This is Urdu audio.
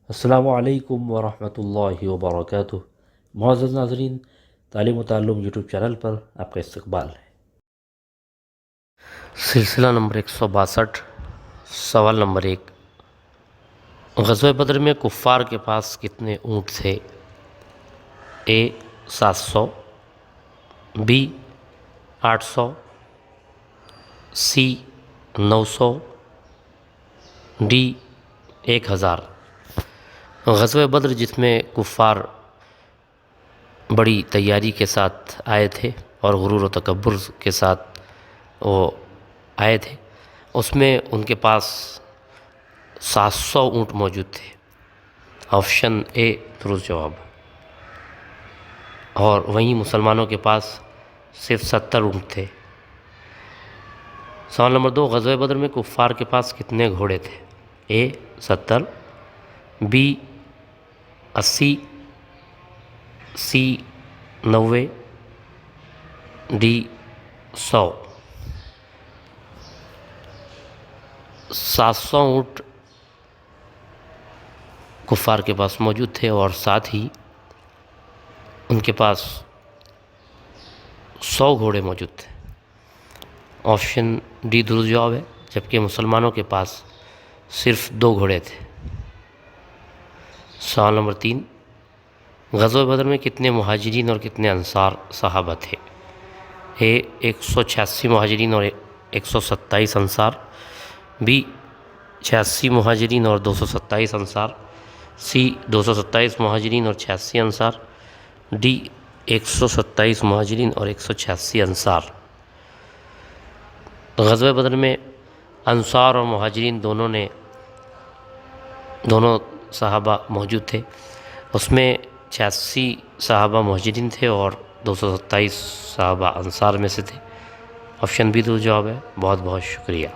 السلام علیکم ورحمۃ اللہ وبرکاتہ۔ معزز ناظرین، تعلیم و تعلم یوٹیوب چینل پر آپ کا استقبال ہے۔ سلسلہ نمبر 162، سوال نمبر 1، غزوہ بدر میں کفار کے پاس کتنے اونٹ تھے؟ اے 700، بی 800، سی 900، ڈی 1000۔ غزوہ بدر جس میں کفار بڑی تیاری کے ساتھ آئے تھے اور غرور و تکبر کے ساتھ وہ آئے تھے، اس میں ان کے پاس 700 اونٹ موجود تھے۔ آپشن اے درست جواب۔ اور وہیں مسلمانوں کے پاس صرف 70 اونٹ تھے۔ سوال نمبر 2، غزوہ بدر میں کفار کے پاس کتنے گھوڑے تھے؟ اے 70، بی 80، سی 90، ڈی 100۔ 700 اونٹ کفار کے پاس موجود تھے اور ساتھ ہی ان کے پاس 100 گھوڑے موجود تھے۔ آپشن ڈی درست جواب ہے، جبکہ مسلمانوں کے پاس صرف 2 گھوڑے تھے۔ سوال نمبر 3، غزوہ بدر میں کتنے مہاجرین اور کتنے انصار صحابہ تھے؟ اے 186 مہاجرین اور 127 انصار، بی 86 مہاجرین اور 227 انصار، سی 227 مہاجرین اور 86 انصار، ڈی 127 مہاجرین اور 186 انصار۔ غزوہ بدر میں انصار اور مہاجرین دونوں صحابہ موجود تھے۔ اس میں 86 صحابہ مہاجرین تھے اور 227 صحابہ انصار میں سے تھے۔ آپشن بی درست جواب ہے۔ بہت بہت شکریہ۔